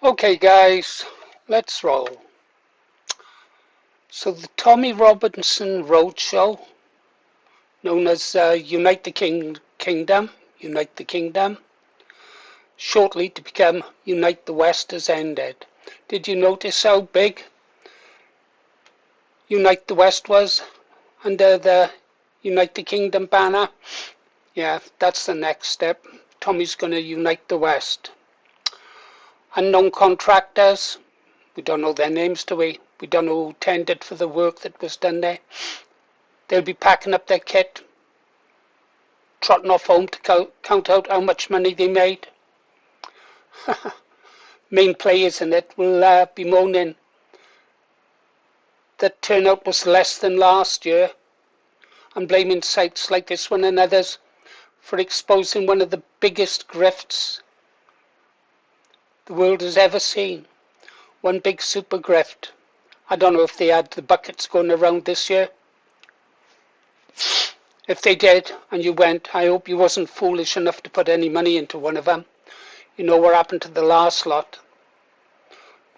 Okay guys, let's roll. So the Tommy Robinson Roadshow, known as Unite the Kingdom, shortly to become Unite the West, has ended. Did you notice how big Unite the West was under the Unite the Kingdom banner? Yeah, that's the next step. Tommy's going to unite the West. Unknown contractors, we don't know their names, do we? We don't know who tendered for the work that was done there. They'll be packing up their kit, trotting off home to count out how much money they made. Main players in it will be moaning that turnout was less than last year and blaming sites like this one and others for exposing one of the biggest grifts the world has ever seen. One big super grift. I don't know if they had the buckets going around this year. If they did and you went, I hope you wasn't foolish enough to put any money into one of them. You know what happened to the last lot?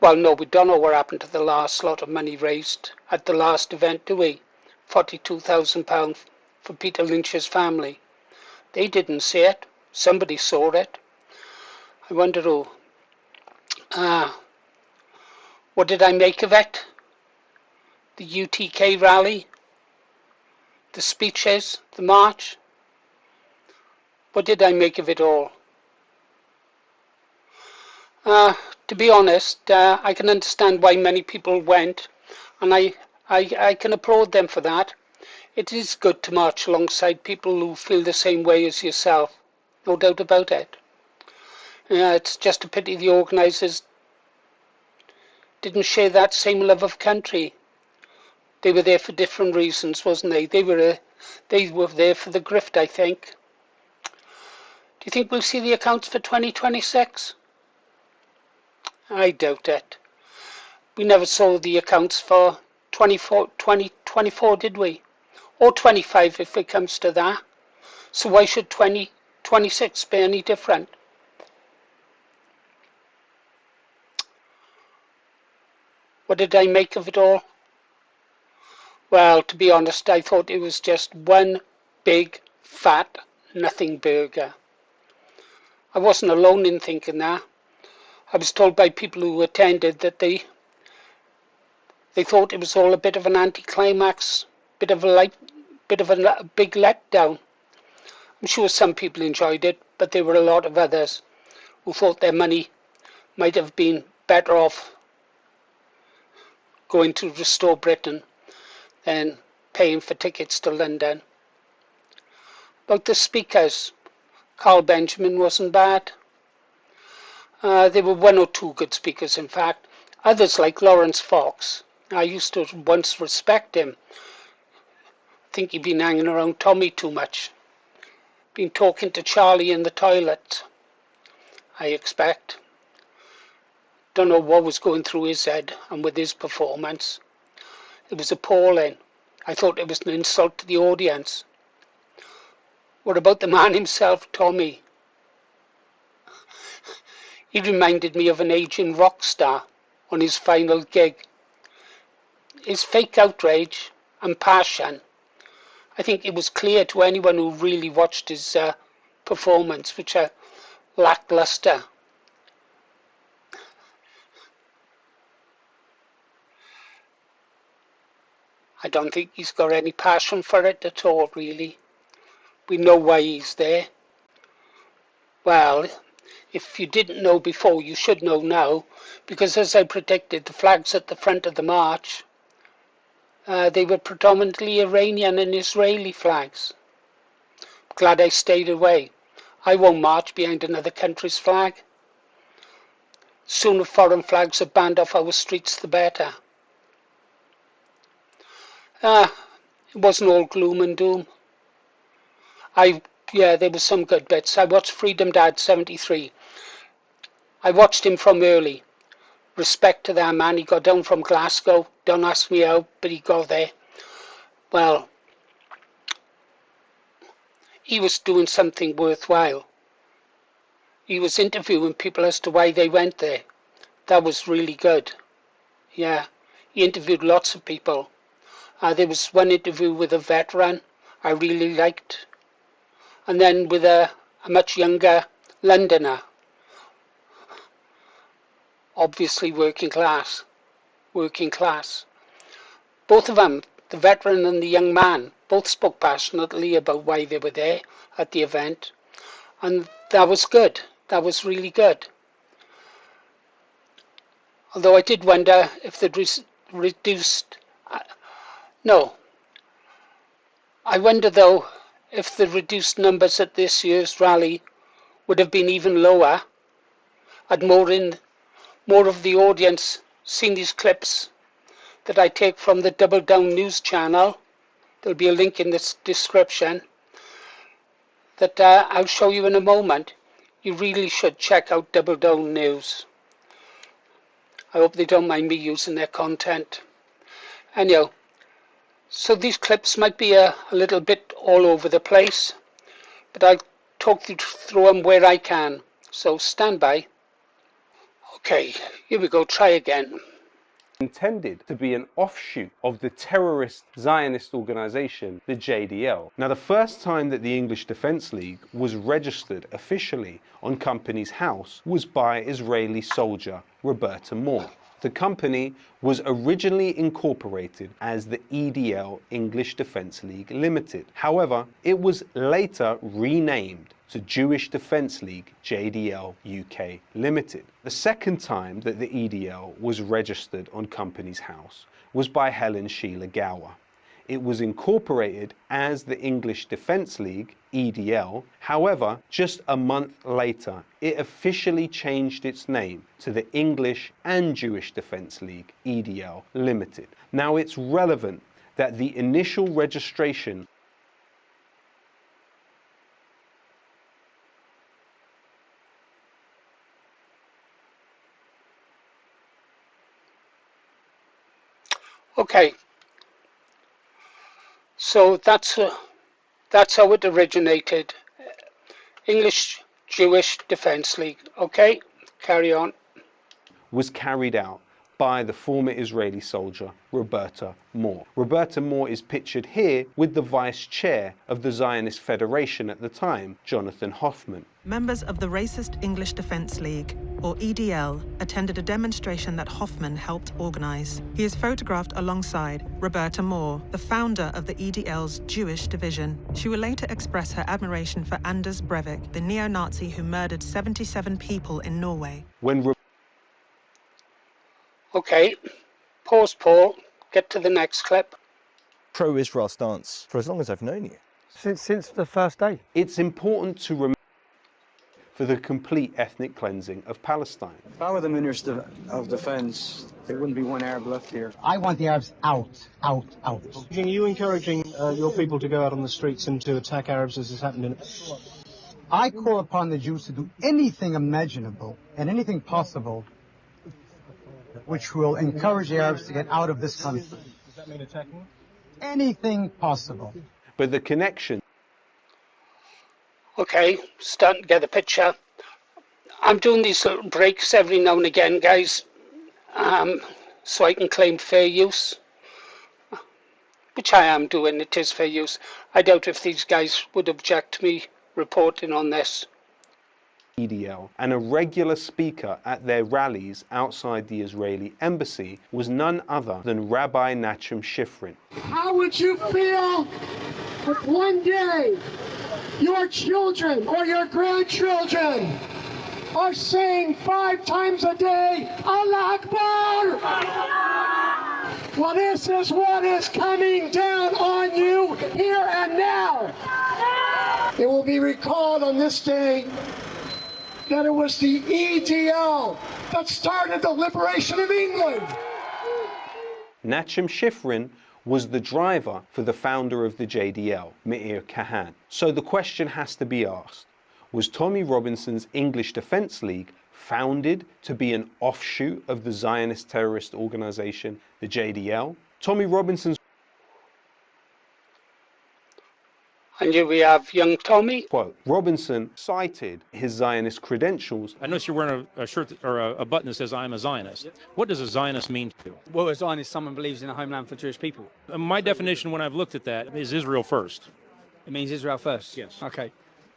Well, no, we don't know what happened to the last lot of money raised at the last event, do we? £42,000 for Peter Lynch's family. They didn't see it. Somebody saw it. I wonder who. What did I make of it? The UTK rally? The speeches? The march? What did I make of it all? To be honest, I can understand why many people went, and I can applaud them for that. It is good to march alongside people who feel the same way as yourself, no doubt about it. It's just a pity the organisers didn't share that same love of country. They were there for different reasons, wasn't they? They were there for the grift, I think. Do you think we'll see the accounts for 2026? I doubt it. We never saw the accounts for 2024, did we? Or 25 if it comes to that. So why should 2026 be any different? What did I make of it all? Well, to be honest, I thought it was just one big, fat, nothing burger. I wasn't alone in thinking that. I was told by people who attended that they thought it was all a bit of an anticlimax, bit of a big letdown. I'm sure some people enjoyed it, but there were a lot of others who thought their money might have been better off going to restore Britain than paying for tickets to London. About the speakers, Carl Benjamin wasn't bad. There were one or two good speakers, in fact. Others, like Lawrence Fox, I used to once respect him. I think he'd been hanging around Tommy too much. Been talking to Charlie in the toilet, I expect. Don't know what was going through his head and with his performance. It was appalling. I thought it was an insult to the audience. What about the man himself, Tommy? He reminded me of an aging rock star on his final gig. His fake outrage and passion, I think it was clear to anyone who really watched his performance, which are lackluster. I don't think he's got any passion for it at all, really. We know why he's there. Well, if you didn't know before, you should know now, because as I predicted, the flags at the front of the march, they were predominantly Iranian and Israeli flags. Glad I stayed away. I won't march behind another country's flag. Sooner foreign flags are banned off our streets, the better. It wasn't all gloom and doom. There were some good bits. I watched Freedom Dad 73. I watched him from early. Respect to that man. He got down from Glasgow. Don't ask me how, but he got there. Well, he was doing something worthwhile. He was interviewing people as to why they went there. that was really good. Yeah, he interviewed lots of people. There was one interview with a veteran I really liked, and then with a much younger Londoner, obviously working class. Both of them, the veteran and the young man, both spoke passionately about why they were there at the event, and that was good. That was really good. Although I did wonder if the reduced. No, I wonder though if the reduced numbers at this year's rally would have been even lower had more of the audience seen these clips that I take from the Double Down News channel. There'll be a link in this description that I'll show you in a moment. You really should check out Double Down News. I hope they don't mind me using their content. Anyhow, so these clips might be a little bit all over the place, but I'll talk you through them where I can. So stand by. Okay, here we go, try again. Intended to be an offshoot of the terrorist Zionist organization, the JDL. Now, the first time that the English Defence League was registered officially on Companies House was by Israeli soldier Roberta Moore. The company was originally incorporated as the EDL, English Defence League Limited. However, it was later renamed to Jewish Defence League JDL UK Limited. The second time that the EDL was registered on Companies House was by Helen Sheila Gower. It was incorporated as the English Defence League, EDL. However, just a month later, it officially changed its name to the English and Jewish Defence League, EDL Limited. Now, it's relevant that the initial registration Okay, so that's how it originated. English Jewish Defence League. Okay, carry on. Was carried out by the former Israeli soldier Roberta Moore. Roberta Moore is pictured here with the vice chair of the Zionist Federation at the time, Jonathan Hoffman. Members of the racist English Defence League, or EDL, attended a demonstration that Hoffman helped organise. He is photographed alongside Roberta Moore, the founder of the EDL's Jewish division. She will later express her admiration for Anders Breivik, the neo-Nazi who murdered 77 people in Norway. Okay, pause, Paul. Get to the next clip. Pro-Israel stance for as long as I've known you. Since the first day. It's important to remember for the complete ethnic cleansing of Palestine. If I were the Minister of Defence, there wouldn't be one Arab left here. I want the Arabs out. Are you encouraging your people to go out on the streets and to attack Arabs as has happened in... I call upon the Jews to do anything imaginable and anything possible which will encourage the Arabs to get out of this country. Does that mean attacking? Anything possible. But the connection... Okay, starting to get the picture. I'm doing these little breaks every now and again, guys, so I can claim fair use, which I am doing. It is fair use. I doubt if these guys would object to me reporting on this. EDL, and a regular speaker at their rallies outside the Israeli embassy was none other than Rabbi Nachum Shifrin. How would you feel if one day your children or your grandchildren are saying 5 times a day, Allah Akbar? Well, this is what is coming down on you here and now. It will be recalled on this day that it was the EDL that started the liberation of England. Nachum Shifrin was the driver for the founder of the JDL, Meir Kahan. So the question has to be asked, was Tommy Robinson's English Defence League founded to be an offshoot of the Zionist terrorist organisation, the JDL? Tommy Robinson's... And here we have young Tommy. Quote, Robinson cited his Zionist credentials. I notice you're wearing a shirt or a button that says I'm a Zionist. What does a Zionist mean to you? Well, a Zionist is someone who believes in a homeland for Jewish people. My definition when I've looked at that is Israel first. It means Israel first? Yes. Okay.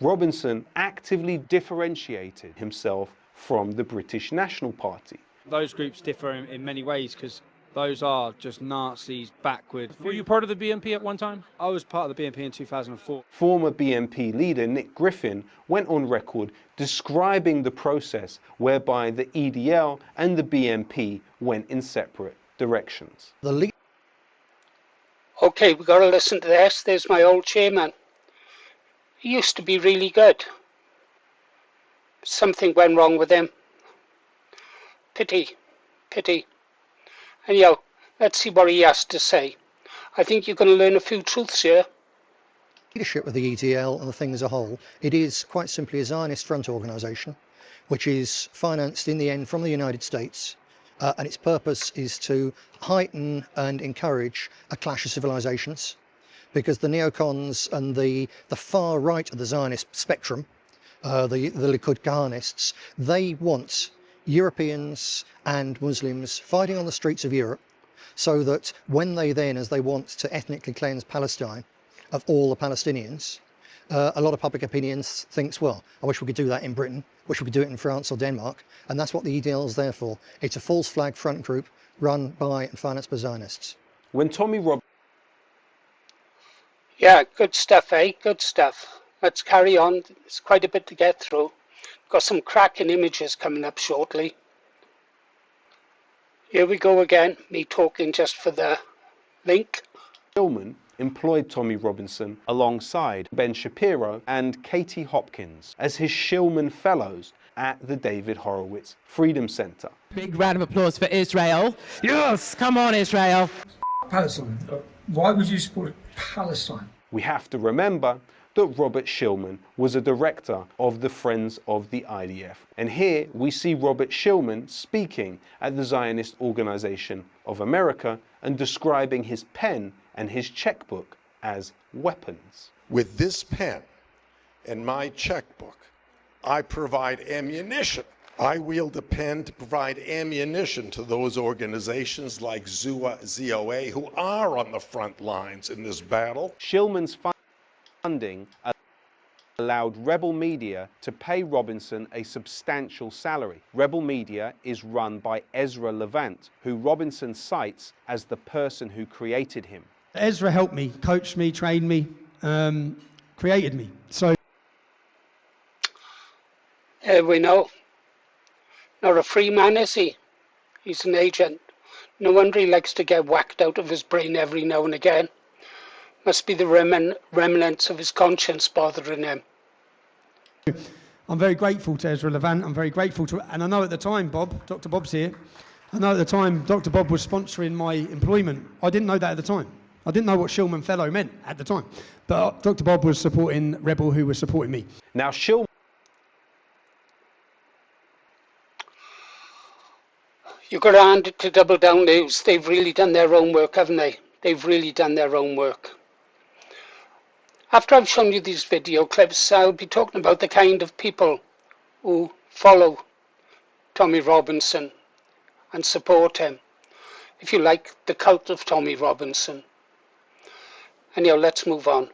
Robinson actively differentiated himself from the British National Party. Those groups differ in many ways because those are just Nazis backward. Were you part of the BNP at one time? I was part of the BNP in 2004. Former BNP leader Nick Griffin went on record describing the process whereby the EDL and the BNP went in separate directions. Okay, we got to listen to this. There's my old chairman. He used to be really good. Something went wrong with him. Pity. Anyhow, let's see what he has to say. I think you're going to learn a few truths here. Leadership of the EDL and the thing as a whole, it is quite simply a Zionist front organisation, which is financed in the end from the United States, and its purpose is to heighten and encourage a clash of civilizations, because the neocons and the far right of the Zionist spectrum, the Likud Kahanists, they want Europeans and Muslims fighting on the streets of Europe, so that when they then, as they want to ethnically cleanse Palestine of all the Palestinians, a lot of public opinion thinks, well, I wish we could do that in Britain, wish we could do it in France or Denmark, and that's what the EDL is there for. It's a false flag front group run by and financed by Zionists. When Tommy Yeah, good stuff, eh? Good stuff. Let's carry on. It's quite a bit to get through. Got some cracking images coming up shortly. Here we go again, me talking just for the link. Shillman employed Tommy Robinson alongside Ben Shapiro and Katie Hopkins as his Shillman Fellows at the David Horowitz Freedom Center. Big round of applause for Israel. Yes, come on Israel. Palestine. Why would you support Palestine? We have to remember that Robert Shillman was a director of the Friends of the IDF. And here we see Robert Shillman speaking at the Zionist Organization of America and describing his pen and his checkbook as weapons. With this pen and my checkbook, I provide ammunition. I wield a pen to provide ammunition to those organizations like ZOA who are on the front lines in this battle. Shillman's funding allowed Rebel Media to pay Robinson a substantial salary. Rebel Media is run by Ezra Levant, who Robinson cites as the person who created him. Ezra helped me, coached me, trained me, created me. So We know. Not a free man, is he? He's an agent. No wonder he likes to get whacked out of his brain every now and again. Must be the remnants of his conscience bothering him. I'm very grateful to Ezra Levant. I'm very grateful to, and I know at the time, Dr. Bob's here. I know at the time Dr. Bob was sponsoring my employment. I didn't know that at the time. I didn't know what Shillman Fellow meant at the time. But Dr. Bob was supporting Rebel, who was supporting me. Now Shillman. You've got to hand it to Double Down News. They've really done their own work, haven't they? They've really done their own work. After I've shown you these video clips, I'll be talking about the kind of people who follow Tommy Robinson and support him. If you like, the cult of Tommy Robinson. Anyhow, let's move on.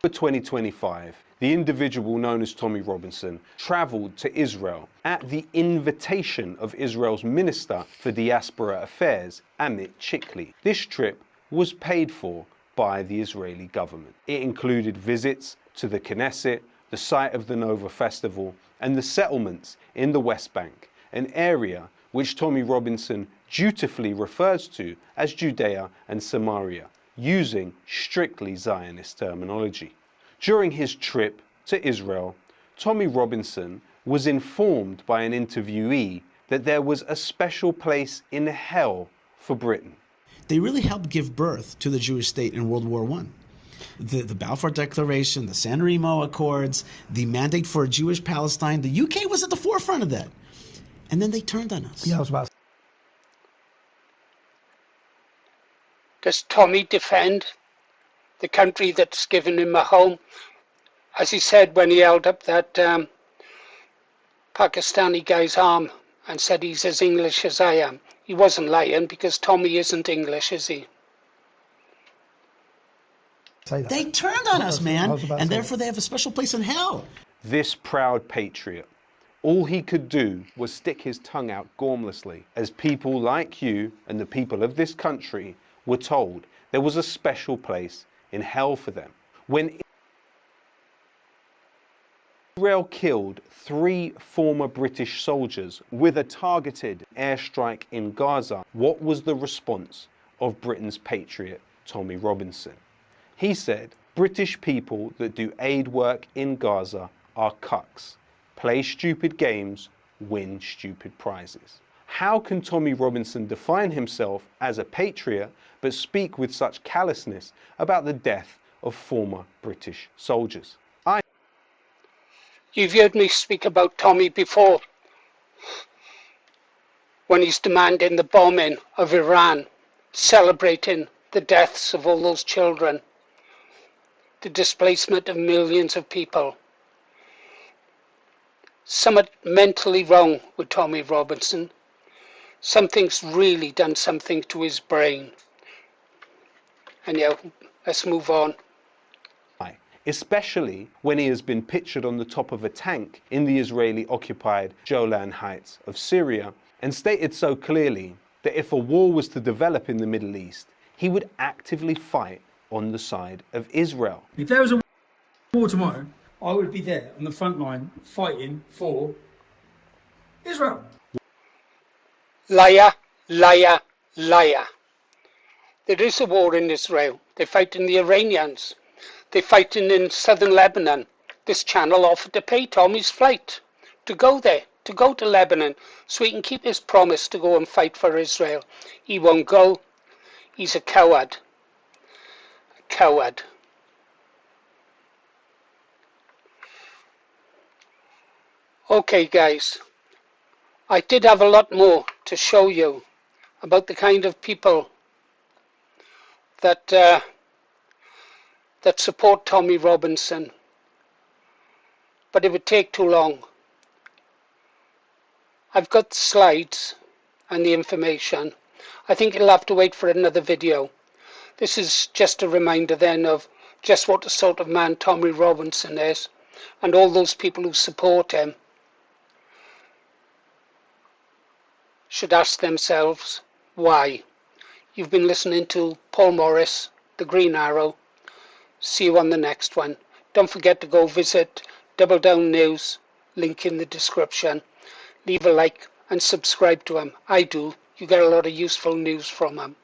For 2025, the individual known as Tommy Robinson travelled to Israel at the invitation of Israel's Minister for Diaspora Affairs, Amit Chikli. This trip was paid for by the Israeli government. It included visits to the Knesset, the site of the Nova Festival, and the settlements in the West Bank, an area which Tommy Robinson dutifully refers to as Judea and Samaria, using strictly Zionist terminology. During his trip to Israel, Tommy Robinson was informed by an interviewee that there was a special place in hell for Britain. They really helped give birth to the Jewish state in World War I. The Balfour Declaration, the San Remo Accords, the mandate for a Jewish Palestine, the UK was at the forefront of that. And then they turned on us. Yeah, I was about. Does Tommy defend the country that's given him a home. As he said when he held up that Pakistani guy's arm and said he's as English as I am. He wasn't lying, because Tommy isn't English, is he? They turned on us, man, and therefore they have a special place in hell. This proud patriot, all he could do was stick his tongue out gormlessly, as people like you and the people of this country were told there was a special place in hell for them. When Israel killed 3 former British soldiers with a targeted airstrike in Gaza, what was the response of Britain's patriot, Tommy Robinson? He said, British people that do aid work in Gaza are cucks, play stupid games, win stupid prizes. How can Tommy Robinson define himself as a patriot but speak with such callousness about the death of former British soldiers? You've heard me speak about Tommy before, when he's demanding the bombing of Iran, celebrating the deaths of all those children, the displacement of millions of people. Something mentally wrong with Tommy Robinson. Something's really done something to his brain. Anyhow, let's move on. Especially when he has been pictured on the top of a tank in the Israeli-occupied Golan Heights of Syria, and stated so clearly that if a war was to develop in the Middle East, he would actively fight on the side of Israel. If there was a war tomorrow, I would be there on the front line fighting for Israel. Liar, liar, liar. There is a war in Israel. They're fighting the Iranians. They're fighting in southern Lebanon. This channel offered to pay Tommy's flight to go there, to go to Lebanon, so he can keep his promise to go and fight for Israel. He won't go. He's a coward. A coward. Okay, guys. I did have a lot more to show you about the kind of people that that support Tommy Robinson, but it would take too long. I've got the slides and the information. I think it'll have to wait for another video. This is just a reminder then of just what the sort of man Tommy Robinson is, and all those people who support him should ask themselves why. You've been listening to Paul Morris, The Green Arrow. See you on the next one. Don't forget to go visit Double Down News, link in the description. Leave a like and subscribe to him. I do. You get a lot of useful news from him.